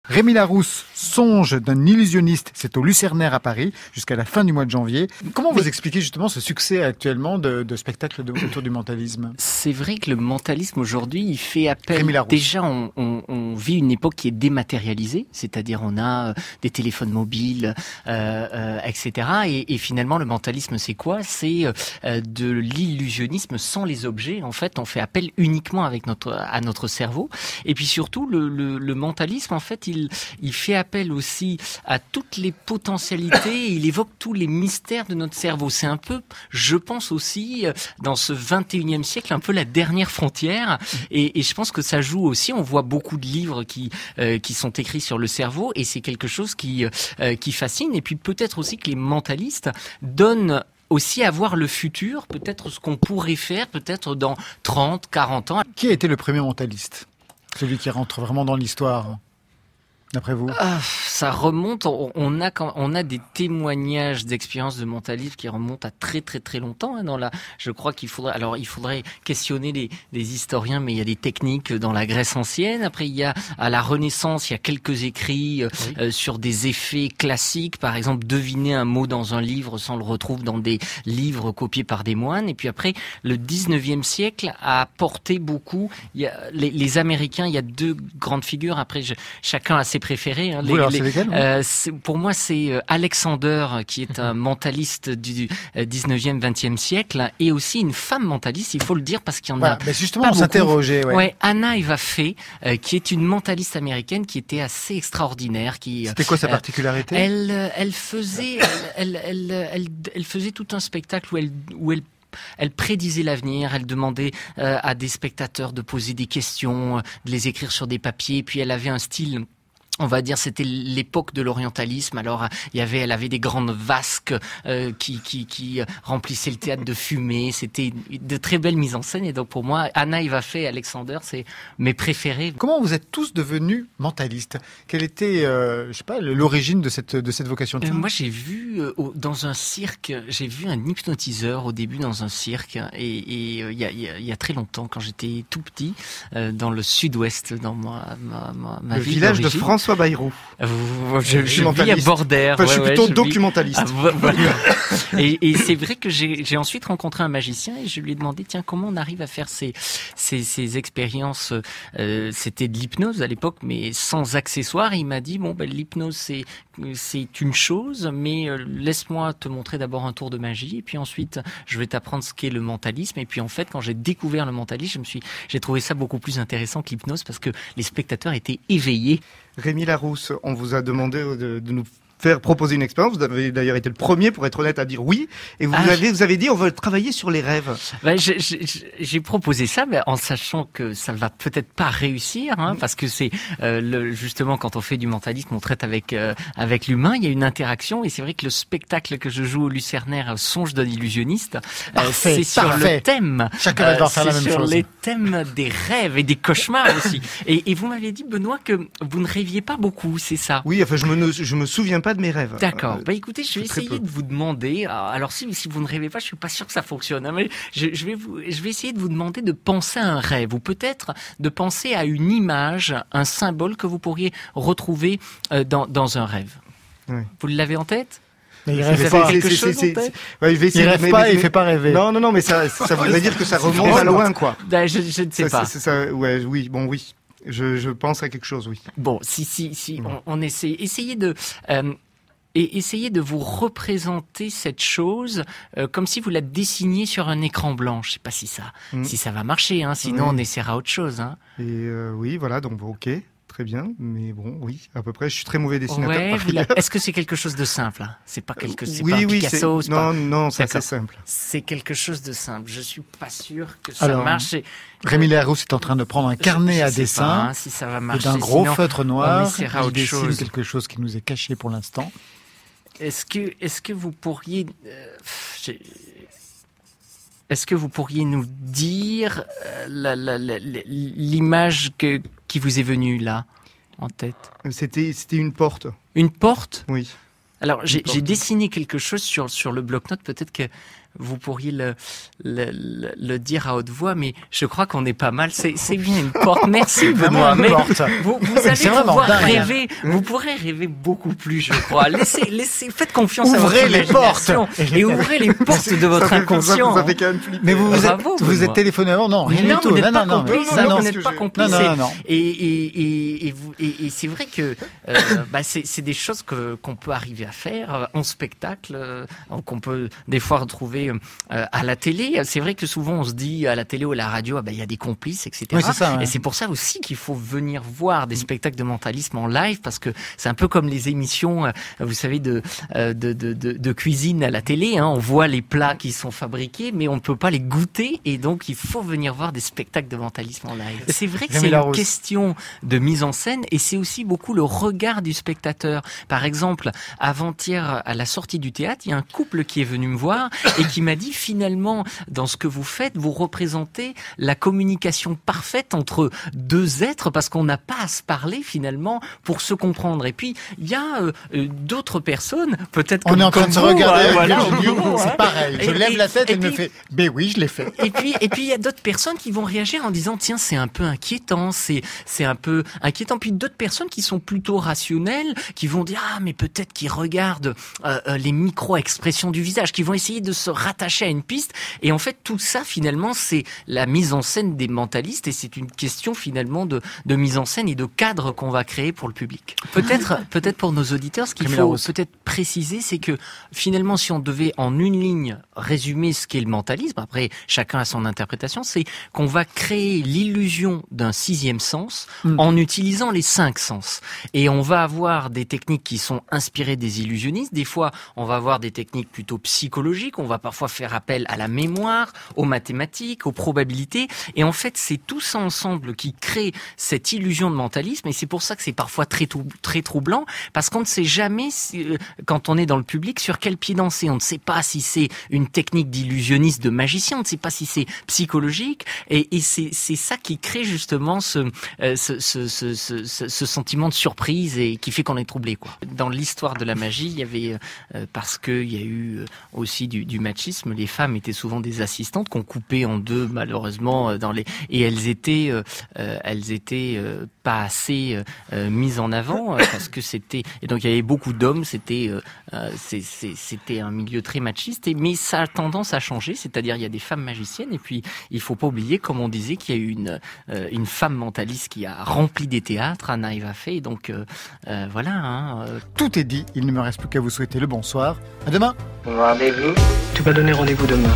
Rémi Larousse, Songe d'un illusionniste, c'est au Lucernaire à Paris jusqu'à la fin du mois de janvier. Comment vous expliquez justement ce succès actuellement de spectacles autour du mentalisme? C'est vrai que le mentalisme aujourd'hui, il fait appel. Déjà, on vit une époque qui est dématérialisée, c'est-à-dire on a des téléphones mobiles, etc. Et finalement, le mentalisme, c'est quoi? C'est de l'illusionnisme sans les objets. En fait, on fait appel uniquement à notre cerveau. Et puis surtout, le mentalisme, en fait, il fait appel aussi à toutes les potentialités, il évoque tous les mystères de notre cerveau. C'est un peu, je pense aussi, dans ce 21e siècle, un peu la dernière frontière. Et je pense que ça joue aussi. On voit beaucoup de livres qui sont écrits sur le cerveau, et c'est quelque chose qui fascine. Et puis peut-être aussi que les mentalistes donnent aussi à voir le futur, peut-être ce qu'on pourrait faire, peut-être dans 30, 40 ans. Qui a été le premier mentaliste? Celui qui rentre vraiment dans l'histoire, d'après vous? Ça remonte, on a des témoignages d'expériences de mentalisme qui remontent à très très très longtemps. Je crois qu'il faudrait questionner les historiens, mais il y a des techniques dans la Grèce ancienne. Après, il y a à la Renaissance, il y a quelques écrits sur des effets classiques. Par exemple, deviner un mot dans un livre, ça on le retrouve dans des livres copiés par des moines. Et puis après, le 19e siècle a apporté beaucoup. Il y a les Américains, il y a deux grandes figures. Après, chacun a ses préférés. Pour moi, c'est Alexander, qui est un mentaliste du 19e, 20e siècle, et aussi une femme mentaliste, il faut le dire, parce qu'il y en a. Mais justement, on s'interrogeait. Anna Eva Fay, qui est une mentaliste américaine qui était assez extraordinaire. C'était quoi sa particularité? Elle faisait tout un spectacle où elle prédisait l'avenir, elle demandait à des spectateurs de poser des questions, de les écrire sur des papiers, puis elle avait un style... On va dire, c'était l'époque de l'orientalisme. Alors, elle avait des grandes vasques qui remplissaient le théâtre de fumée. C'était de très belles mises en scène. Et donc, pour moi, Anna Eva Fay et Alexander, c'est mes préférés. Comment vous êtes tous devenus mentalistes? Quelle était, l'origine de cette vocation? Moi, j'ai vu dans un cirque, j'ai vu un hypnotiseur au début dans un cirque. Et il y a très longtemps, quand j'étais tout petit, dans le sud-ouest, dans ma ville village de François Bayrou. Je vis à Bordère. Je suis plutôt documentaliste. Et c'est vrai que j'ai ensuite rencontré un magicien et je lui ai demandé, tiens, comment on arrive à faire ces expériences. C'était de l'hypnose à l'époque, mais sans accessoires. Et il m'a dit, l'hypnose c'est une chose, mais laisse-moi te montrer d'abord un tour de magie, et puis ensuite je vais t'apprendre ce qu'est le mentalisme. Et puis en fait, quand j'ai découvert le mentalisme, j'ai trouvé ça beaucoup plus intéressant que l'hypnose, parce que les spectateurs étaient éveillés. Rémi Larousse, on vous a demandé de nous faire proposer une expérience. Vous avez d'ailleurs été le premier, pour être honnête, à dire oui. Et vous avez dit, on veut travailler sur les rêves. J'ai proposé ça, mais en sachant que ça va peut-être pas réussir, parce que c'est justement, quand on fait du mentalisme, on traite avec l'humain. Il y a une interaction, et c'est vrai que le spectacle que je joue au Lucernaire, Songe d'un illusionniste, c'est sur le thème. Chacun va devoir faire la même chose. Sur les thèmes des rêves et des cauchemars aussi. Et vous m'aviez dit, Benoît, que vous ne rêviez pas beaucoup, c'est ça? Oui, enfin, je me souviens pas de mes rêves. D'accord. Écoutez, je vais essayer de vous demander. Alors, si vous ne rêvez pas, je suis pas sûr que ça fonctionne. Mais je vais essayer de vous demander de penser à un rêve, ou peut-être de penser à une image, un symbole que vous pourriez retrouver dans un rêve. Oui. Vous l'avez en tête? Mais il rêve pas. Il rêve pas et il fait pas rêver. Non, mais ça voudrait dire que ça remonte à loin, quoi. Je ne sais pas. Oui. Je pense à quelque chose, oui. Bon, si on essaie, essayez de vous représenter cette chose comme si vous la dessiniez sur un écran blanc. Je sais pas si ça va marcher, sinon on essaiera autre chose. Et oui, voilà, donc ok. Très bien, mais bon, oui, à peu près. Je suis très mauvais dessinateur. Est-ce que c'est quelque chose de simple? C'est pas pas un Picasso. Non, c'est assez simple. C'est quelque chose de simple. Je suis pas sûr que ça marche. Rémi Larousse est en train de prendre un carnet à dessin si ça va marcher. Et d'un gros feutre noir. Il dessine quelque chose qui nous est caché pour l'instant. Est-ce que vous pourriez nous dire l'image qui vous est venue là en tête? C'était une porte. Une porte? Oui. Alors j'ai dessiné quelque chose sur le bloc-notes. Peut-être que vous pourriez le dire à haute voix, mais je crois qu'on est pas mal. C'est bien une porte. Merci Benoît. Mais vous allez pouvoir rêver. Vous pourrez rêver beaucoup plus, je crois. Laissez, faites confiance à votre imagination et ouvrez les portes de votre inconscient. Mais vous êtes téléphoné avant? Non, rien du tout. Vous n'êtes pas complice. Et c'est vrai que c'est des choses qu'on peut arriver à faire en spectacle, qu'on peut des fois retrouver à la télé. C'est vrai que souvent on se dit à la télé ou à la radio, il y a des complices, etc. Oui, c'est ça, ouais. Et c'est pour ça aussi qu'il faut venir voir des spectacles de mentalisme en live, parce que c'est un peu comme les émissions, vous savez, de cuisine à la télé. On voit les plats qui sont fabriqués, mais on ne peut pas les goûter, et donc il faut venir voir des spectacles de mentalisme en live. C'est vrai que c'est une question de mise en scène, et c'est aussi beaucoup le regard du spectateur. Par exemple, avant-hier, à la sortie du théâtre, il y a un couple qui est venu me voir et qui m'a dit, finalement, dans ce que vous faites, vous représentez la communication parfaite entre deux êtres, parce qu'on n'a pas à se parler finalement pour se comprendre. Et puis il y a d'autres personnes, peut-être on est en train de se regarder, bureau, c'est pareil. Je lève la tête et elle me fait, ben oui, je l'ai fait. Et puis il y a d'autres personnes qui vont réagir en disant, tiens, c'est un peu inquiétant, c'est un peu inquiétant. Puis d'autres personnes qui sont plutôt rationnelles, qui vont dire, mais peut-être qu'ils regardent les micro-expressions du visage, qui vont essayer de se rattacher à une piste. Et en fait, tout ça, finalement, c'est la mise en scène des mentalistes, et c'est une question finalement de mise en scène et de cadre qu'on va créer pour le public. Peut-être pour nos auditeurs, ce qu'il faut peut-être préciser, c'est que finalement, si on devait en une ligne résumer ce qu'est le mentalisme, après chacun a son interprétation, c'est qu'on va créer l'illusion d'un sixième sens en utilisant les 5 sens. Et on va avoir des techniques qui sont inspirées des illusionnistes. Des fois, on va avoir des techniques plutôt psychologiques. On va parfois faire appel à la mémoire, aux mathématiques, aux probabilités. Et en fait, c'est tout ça ensemble qui crée cette illusion de mentalisme. Et c'est pour ça que c'est parfois très troublant, parce qu'on ne sait jamais, quand on est dans le public, sur quel pied danser. On ne sait pas si c'est une technique d'illusionniste, de magicien. On ne sait pas si c'est psychologique. Et c'est ça qui crée justement ce sentiment de surprise et qui fait qu'on est troublé, quoi. Dans l'histoire de la magie, il y avait, parce qu'il y a eu aussi du machisme, les femmes étaient souvent des assistantes qu'on coupait en deux, malheureusement, et elles étaient pas assez mises en avant, parce que c'était, et donc il y avait beaucoup d'hommes, c'était un milieu très machiste, mais ça a tendance à changer, c'est-à-dire il y a des femmes magiciennes, et puis il faut pas oublier, comme on disait, qu'il y a eu une femme mentaliste qui a rempli des théâtres, Anna Eva Faye, donc voilà. Tout est dit, il ne me reste plus qu'à vous souhaiter le bonsoir. À demain. Rendez-vous. Tu vas donner rendez-vous demain.